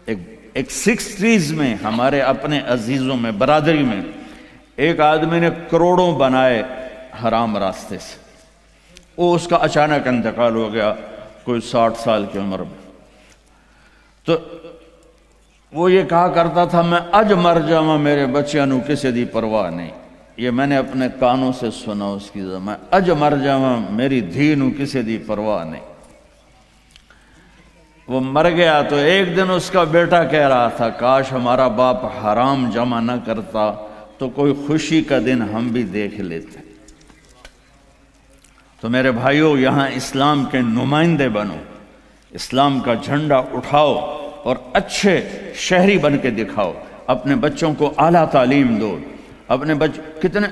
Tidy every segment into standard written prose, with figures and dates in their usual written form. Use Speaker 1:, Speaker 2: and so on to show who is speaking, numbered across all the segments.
Speaker 1: ایک 60s میں ہمارے اپنے عزیزوں میں برادری میں ایک آدمی نے کروڑوں بنائے حرام راستے سے، وہ اس کا اچانک انتقال ہو گیا کوئی 60 سال کی عمر میں۔ تو وہ یہ کہا کرتا تھا میں اج مر جاواں میرے بچیاں نو کسی دی پرواہ نہیں، یہ میں نے اپنے کانوں سے سنا اس کی، میں اج مر جاواں میری دھی نو کسی دی پرواہ نہیں۔ وہ مر گیا تو ایک دن اس کا بیٹا کہہ رہا تھا کاش ہمارا باپ حرام جمع نہ کرتا تو کوئی خوشی کا دن ہم بھی دیکھ لیتے۔ تو میرے بھائیوں، یہاں اسلام کے نمائندے بنو، اسلام کا جھنڈا اٹھاؤ اور اچھے شہری بن کے دکھاؤ، اپنے بچوں کو اعلیٰ تعلیم دو، اپنے کتنے،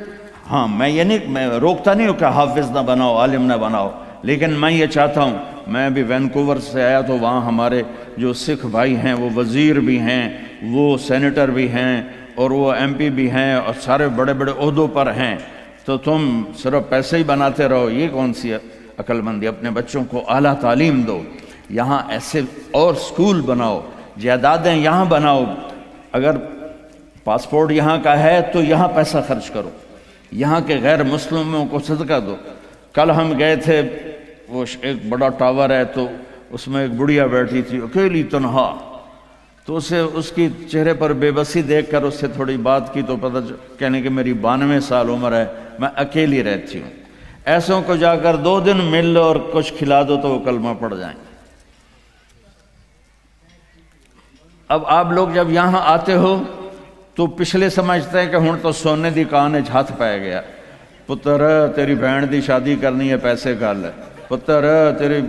Speaker 1: ہاں میں یہ نہیں، میں روکتا نہیں ہوں کہ حافظ نہ بناؤ، عالم نہ بناؤ، لیکن میں یہ چاہتا ہوں، میں بھی وینکوور سے آیا تو وہاں ہمارے جو سکھ بھائی ہیں وہ وزیر بھی ہیں، وہ سینیٹر بھی ہیں، اور وہ ایم پی بھی ہیں، اور سارے بڑے بڑے عہدوں پر ہیں، تو تم صرف پیسے ہی بناتے رہو، یہ کون سی عقل مندی؟ اپنے بچوں کو اعلیٰ تعلیم دو، یہاں ایسے اور سکول بناؤ، جائیدادیں یہاں بناؤ، اگر پاسپورٹ یہاں کا ہے تو یہاں پیسہ خرچ کرو، یہاں کے غیر مسلموں کو صدقہ دو۔ کل ہم گئے تھے، وہ ایک بڑا ٹاور ہے تو اس میں ایک بڑھیا بیٹھی تھی اکیلی تنہا، تو اسے اس کی چہرے پر بے بسی دیکھ کر اس سے تھوڑی بات کی تو پتہ کہنے کہ میری 92 سال عمر ہے، میں اکیلی رہتی ہوں۔ ایسوں کو جا کر 2 دن مل لو اور کچھ کھلا دو تو وہ کلمہ پڑھ جائیں۔ اب آپ لوگ جب یہاں آتے ہو تو پچھلے سمجھتے ہیں کہ ہن تو سونے دی کان وچ ہاتھ پائے گیا، پتر تیری بہن دی شادی کرنی ہے پیسے گھل، پتر تیری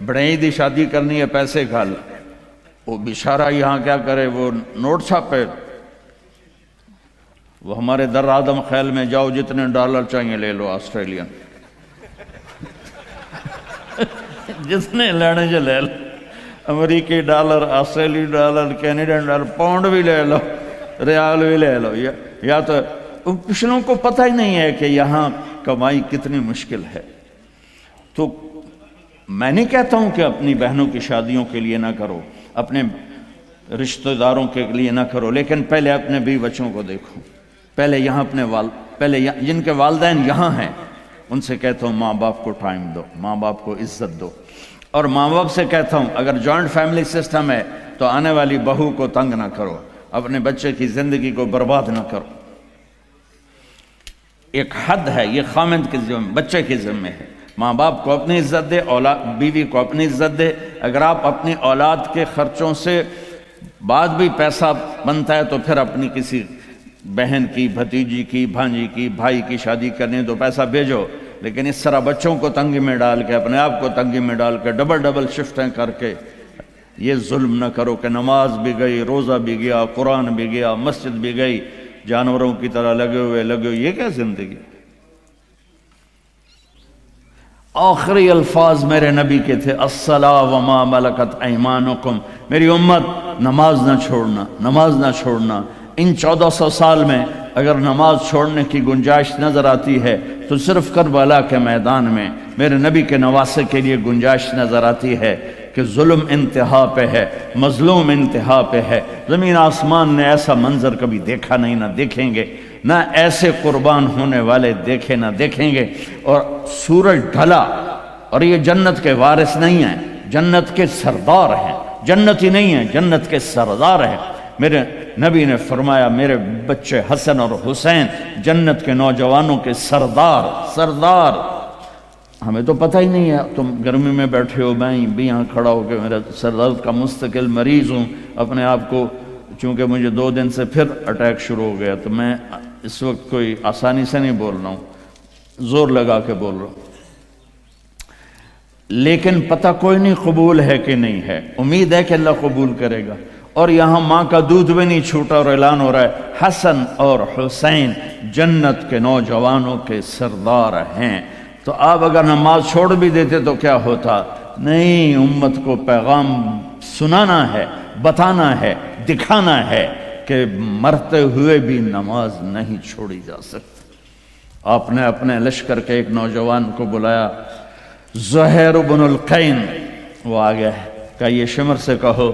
Speaker 1: بڑائی دی شادی کرنی ہے پیسے گھل۔ وہ بیچارہ یہاں کیا کرے، وہ نوٹ چھاپے، وہ ہمارے در آدم خیل میں جاؤ، جتنے ڈالر چاہیے لے لو آسٹریلین، جتنے لینے جو لے لو، امریکی ڈالر، آسٹریلی ڈالر، کینیڈین ڈالر، پاؤنڈ بھی لے لو، ریال بھی لے لو، یا تو پچھلوں کو پتہ ہی نہیں ہے کہ یہاں کمائی کتنی مشکل ہے۔ تو میں نہیں کہتا ہوں کہ اپنی بہنوں کی شادیوں کے لیے نہ کرو، اپنے رشتہ داروں کے لیے نہ کرو، لیکن پہلے اپنے بیوی بچوں کو دیکھو، پہلے یہاں اپنے پہلے جن کے والدین یہاں ہیں ان سے کہتا ہوں ماں باپ کو ٹائم دو، ماں باپ کو عزت دو، اور ماں باپ سے کہتا ہوں اگر جوائنٹ فیملی سسٹم ہے تو آنے والی بہو کو تنگ نہ کرو، اپنے بچے کی زندگی کو برباد نہ کرو۔ ایک حد ہے، یہ خامند کے ذمہ، بچے کے ذمہ ہے، ماں باپ کو اپنی عزت دے، بیوی کو اپنی عزت دے۔ اگر آپ اپنی اولاد کے خرچوں سے بعد بھی پیسہ بنتا ہے تو پھر اپنی کسی بہن کی، بھتیجی کی، بھانجی کی، بھائی کی شادی کرنی تو پیسہ بھیجو، لیکن اس طرح بچوں کو تنگی میں ڈال کے، اپنے آپ کو تنگی میں ڈال کے، ڈبل شفٹیں کر کے یہ ظلم نہ کرو کہ نماز بھی گئی، روزہ بھی گیا، قرآن بھی گیا، مسجد بھی گئی، جانوروں کی طرح لگے ہوئے، یہ کیا زندگی؟ آخری الفاظ میرے نبی کے تھے الصلاۃ وما ملکت ایمانکم، میری امت نماز نہ چھوڑنا، نماز نہ چھوڑنا۔ ان 1400 سال میں اگر نماز چھوڑنے کی گنجائش نظر آتی ہے تو صرف کربلا کے میدان میں میرے نبی کے نواسے کے لیے گنجائش نظر آتی ہے کہ ظلم انتہا پہ ہے، مظلوم انتہا پہ ہے۔ زمین آسمان نے ایسا منظر کبھی دیکھا نہیں، نہ دیکھیں گے، نہ ایسے قربان ہونے والے دیکھے نہ دیکھیں گے۔ اور سورج ڈھلا اور یہ جنت کے وارث نہیں ہیں، جنت کے سردار ہیں، جنتی نہیں ہیں، جنت کے سردار ہیں۔ میرے نبی نے فرمایا میرے بچے حسن اور حسین جنت کے نوجوانوں کے سردار۔ ہمیں تو پتہ ہی نہیں ہے، تم گرمی میں بیٹھے ہو، میں بھی یہاں کھڑا ہو کہ میرا سر درد کا مستقل مریض ہوں، اپنے آپ کو، چونکہ مجھے 2 دن سے پھر اٹیک شروع ہو گیا، تو میں اس وقت کوئی آسانی سے نہیں بول رہا ہوں، زور لگا کے بول رہا ہوں، لیکن پتہ کوئی نہیں قبول ہے کہ نہیں ہے، امید ہے کہ اللہ قبول کرے گا۔ اور یہاں ماں کا دودھ بھی نہیں چھوٹا اور اعلان ہو رہا ہے حسن اور حسین جنت کے نوجوانوں کے سردار ہیں۔ تو آپ اگر نماز چھوڑ بھی دیتے تو کیا ہوتا؟ نہیں، امت کو پیغام سنانا ہے، بتانا ہے، دکھانا ہے کہ مرتے ہوئے بھی نماز نہیں چھوڑی جا سکتی۔ آپ نے اپنے لشکر کے ایک نوجوان کو بلایا، زہیر بن القین، وہ آ گیا ہے، کہ یہ شمر سے کہو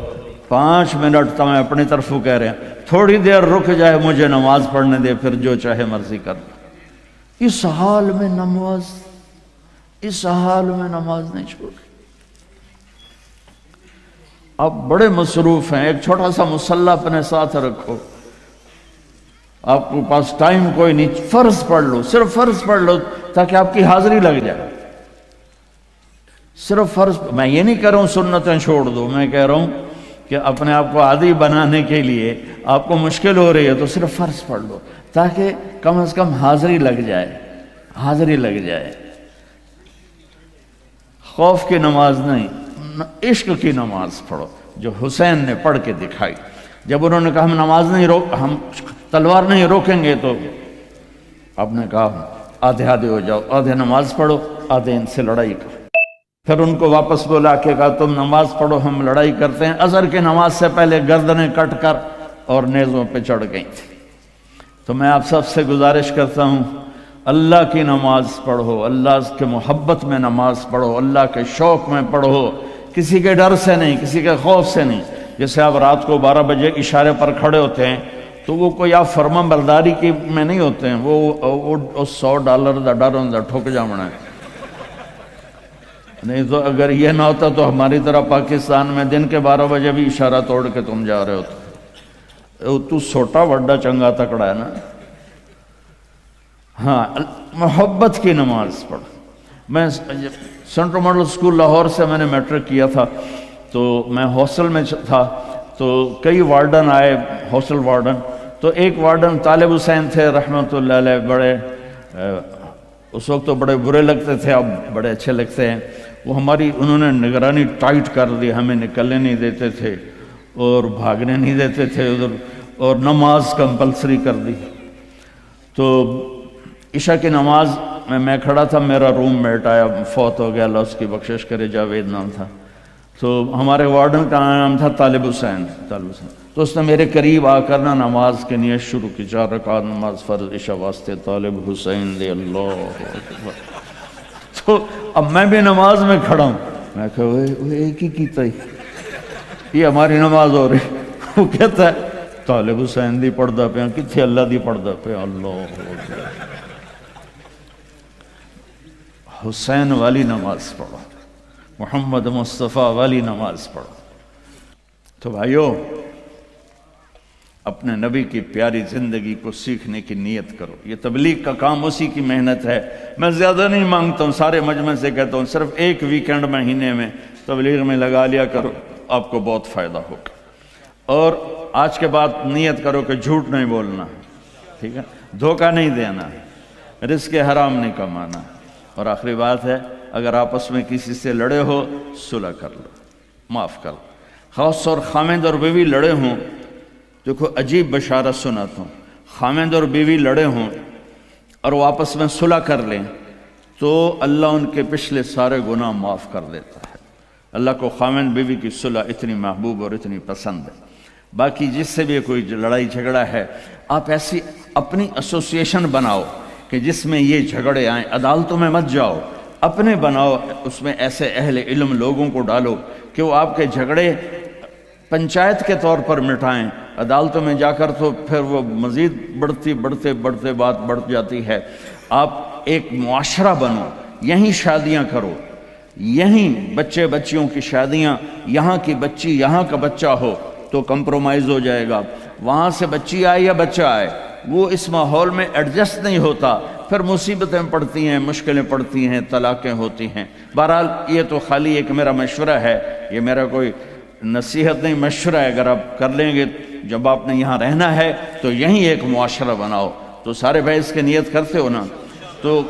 Speaker 1: 5 منٹ تو میں اپنی طرف کہہ رہے ہیں، تھوڑی دیر رک جائے مجھے نماز پڑھنے دے، پھر جو چاہے مرضی کر۔ اس حال میں نماز نہیں چھوڑ۔ آپ بڑے مصروف ہیں، ایک چھوٹا سا مصلی اپنے ساتھ رکھو، آپ کے پاس ٹائم کوئی نہیں، فرض پڑھ لو، صرف فرض پڑھ لو تاکہ آپ کی حاضری لگ جائے۔ صرف فرض، میں یہ نہیں کہہ رہا ہوں سنتیں چھوڑ دو، میں کہہ رہا ہوں کہ اپنے آپ کو عادی بنانے کے لیے آپ کو مشکل ہو رہی ہے تو صرف فرض پڑھ لو تاکہ کم از کم حاضری لگ جائے۔ خوف کی نماز نہیں، عشق کی نماز پڑھو جو حسین نے پڑھ کے دکھائی۔ جب انہوں نے کہا ہم تلوار نہیں روکیں گے، تو آپ نے کہا آدھے ہو جاؤ، آدھے نماز پڑھو، آدھے ان سے لڑائی کرو۔ پھر ان کو واپس بلا کے کہا تم نماز پڑھو، ہم لڑائی کرتے ہیں۔ عصر کی نماز سے پہلے گردنیں کٹ کر اور نیزوں پہ چڑھ گئی تھی۔ تو میں آپ سب سے گزارش کرتا ہوں، اللہ کی نماز پڑھو، اللہ کے محبت میں نماز پڑھو، اللہ کے شوق میں پڑھو، کسی کے ڈر سے نہیں، کسی کے خوف سے نہیں۔ جیسے آپ رات کو 12 بجے اشارے پر کھڑے ہوتے ہیں تو وہ کوئی آپ فرما برداری کی میں نہیں ہوتے ہیں، وہ $100 دا ڈر ہوں ٹھوک جامنا ہے۔ نہیں تو اگر یہ نہ ہوتا تو ہماری طرح پاکستان میں دن کے 12 بجے بھی اشارہ توڑ کے تم جا رہے ہوتے، تو سوٹا وڈا چنگا تکڑا ہے نا۔ ہاں، محبت کی نماز پڑھ۔ میں سینٹرل ماڈل اسکول لاہور سے میں نے میٹرک کیا تھا، تو میں ہاسٹل میں تھا، تو کئی وارڈن آئے، ہاسٹل وارڈن۔ تو ایک وارڈن طالب حسین تھے رحمۃ اللہ علیہ، بڑے اس وقت تو بڑے برے لگتے تھے، اب بڑے اچھے لگتے ہیں۔ وہ انہوں نے نگرانی ٹائٹ کر دی، ہمیں نکلنے نہیں دیتے تھے اور بھاگنے نہیں دیتے تھے ادھر، اور نماز کمپلسری کر دی۔ تو عشاء کی نماز میں کھڑا تھا، میرا روم میٹ آیا، فوت ہو گیا، اللہ اس کی بخشش کرے، جاوید نام تھا۔ تو ہمارے وارڈن کا نام تھا طالب حسین۔ تو اس نے میرے قریب آ کر نماز کی نیت شروع کی، 4 رکعت نماز فرض عشاء واسطے طالب حسین دے اللہ اکبر۔ تو اب میں بھی نماز میں کھڑا ہوں، میں کہا وہ ایک ہی کیتا ہی، یہ ہماری نماز ہو رہی۔ وہ کہتا ہے طالب حسین دی پڑھدا پیا، کتھے اللہ دی پڑھدا پیا، اللہ اکبر۔ حسین والی نماز پڑھو، محمد مصطفیٰ والی نماز پڑھو۔ تو بھائیو، اپنے نبی کی پیاری زندگی کو سیکھنے کی نیت کرو۔ یہ تبلیغ کا کام اسی کی محنت ہے۔ میں زیادہ نہیں مانگتا ہوں، سارے مجمع سے کہتا ہوں صرف ایک ویکنڈ مہینے میں تبلیغ میں لگا لیا کرو، آپ کو بہت فائدہ ہوگا۔ اور آج کے بعد نیت کرو کہ جھوٹ نہیں بولنا، ٹھیک ہے، دھوکہ نہیں دینا، رزق حرام نہیں کمانا۔ اور آخری بات ہے، اگر آپس میں کسی سے لڑے ہو، صلح کر لو، معاف کر لو۔ خاص طور خامند اور بیوی لڑے ہوں، دیکھو عجیب بشارت سناتا ہوں، خامند اور بیوی لڑے ہوں اور وہ آپس میں صلح کر لیں تو اللہ ان کے پچھلے سارے گناہ معاف کر دیتا ہے۔ اللہ کو خامند بیوی کی صلح اتنی محبوب اور اتنی پسند ہے۔ باقی جس سے بھی کوئی لڑائی جھگڑا ہے، آپ ایسی اپنی ایسوسیشن بناؤ کہ جس میں یہ جھگڑے آئیں، عدالتوں میں مت جاؤ، اپنے بناؤ، اس میں ایسے اہل علم لوگوں کو ڈالو کہ وہ آپ کے جھگڑے پنچایت کے طور پر مٹائیں۔ عدالتوں میں جا کر تو پھر وہ مزید بڑھتے بات بڑھ جاتی ہے۔ آپ ایک معاشرہ بنو، یہیں شادیاں کرو، یہیں بچے بچیوں کی شادیاں، یہاں کی بچی یہاں کا بچہ ہو تو کمپرومائز ہو جائے گا۔ وہاں سے بچی آئے یا بچہ آئے، وہ اس ماحول میں ایڈجسٹ نہیں ہوتا، پھر مصیبتیں پڑتی ہیں، مشکلیں پڑتی ہیں، طلاقیں ہوتی ہیں۔ بہرحال یہ تو خالی ایک میرا مشورہ ہے، یہ میرا کوئی نصیحت نہیں، مشورہ ہے۔ اگر آپ کر لیں گے، جب آپ نے یہاں رہنا ہے تو یہیں ایک معاشرہ بناؤ۔ تو سارے بھائی اس کی نیت کرتے ہو نا؟ تو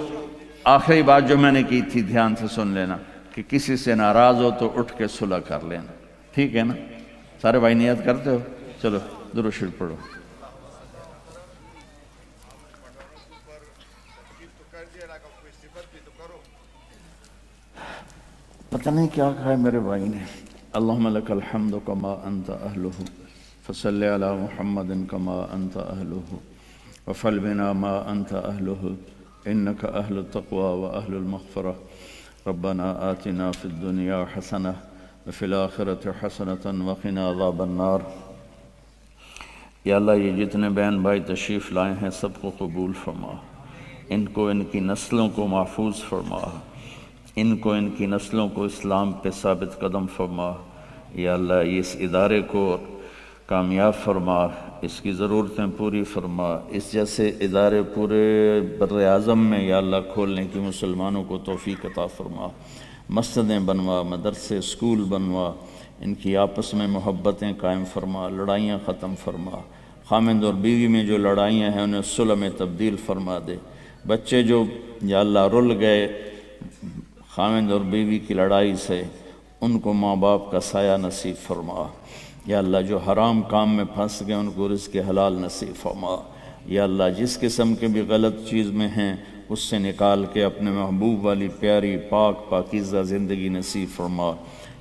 Speaker 1: آخری بات جو میں نے کی تھی دھیان سے سن لینا کہ کسی سے ناراض ہو تو اٹھ کے صلح کر لینا، ٹھیک ہے نا؟ سارے بھائی نیت کرتے ہو؟ چلو درود شریف پڑھو۔ پتہ نہیں کیا کہا ہے میرے بھائی نے۔ اللہم لک الحمد کما انت اہلہ فصلی علی محمد کما انت اہلہ وفعل بنا ما انت اہلہ انک اہل التقوی و اہل المغفرہ ربنا آتنا فی الدنیا حسنہ وفی الآخرۃ حسنۃ وقنا عذاب النار۔ یا اللہ یہ جتنے بہن بھائی تشریف لائے ہیں سب کو قبول فرما، ان کو ان کی نسلوں کو محفوظ فرما، ان کو ان کی نسلوں کو اسلام پہ ثابت قدم فرما۔ یا اللہ اس ادارے کو کامیاب فرما، اس کی ضرورتیں پوری فرما، اس جیسے ادارے پورے بر اعظم میں یا اللہ کھولنے کی مسلمانوں کو توفیق عطا فرما۔ مسجدیں بنوا، مدرسے اسکول بنوا، ان کی آپس میں محبتیں قائم فرما، لڑائیاں ختم فرما، خامند اور بیوی میں جو لڑائیاں ہیں انہیں صلح میں تبدیل فرما دے۔ بچے جو یا اللہ رل گئے خامند اور بیوی کی لڑائی سے، ان کو ماں باپ کا سایہ نصیب فرما۔ یا اللہ جو حرام کام میں پھنس گئے ان کو رزق حلال نصیب فرما۔ یا اللہ جس قسم کے بھی غلط چیز میں ہیں اس سے نکال کے اپنے محبوب والی پیاری پاک پاکیزہ زندگی نصیب فرما۔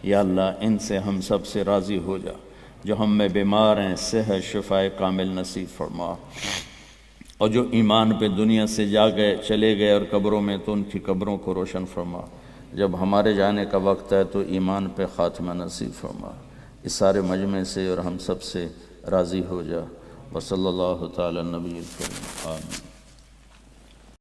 Speaker 1: یا اللہ ان سے ہم سب سے راضی ہو جا، جو ہم میں بیمار ہیں صحت شفائے کامل نصیب فرما، اور جو ایمان پہ دنیا سے چلے گئے اور قبروں میں تو ان کی قبروں کو روشن فرما۔ جب ہمارے جانے کا وقت ہے تو ایمان پہ خاتمہ نصیب فرما۔ اس سارے مجمع سے اور ہم سب سے راضی ہو جا۔ وصلی اللہ تعالی نبی الکریم آمین۔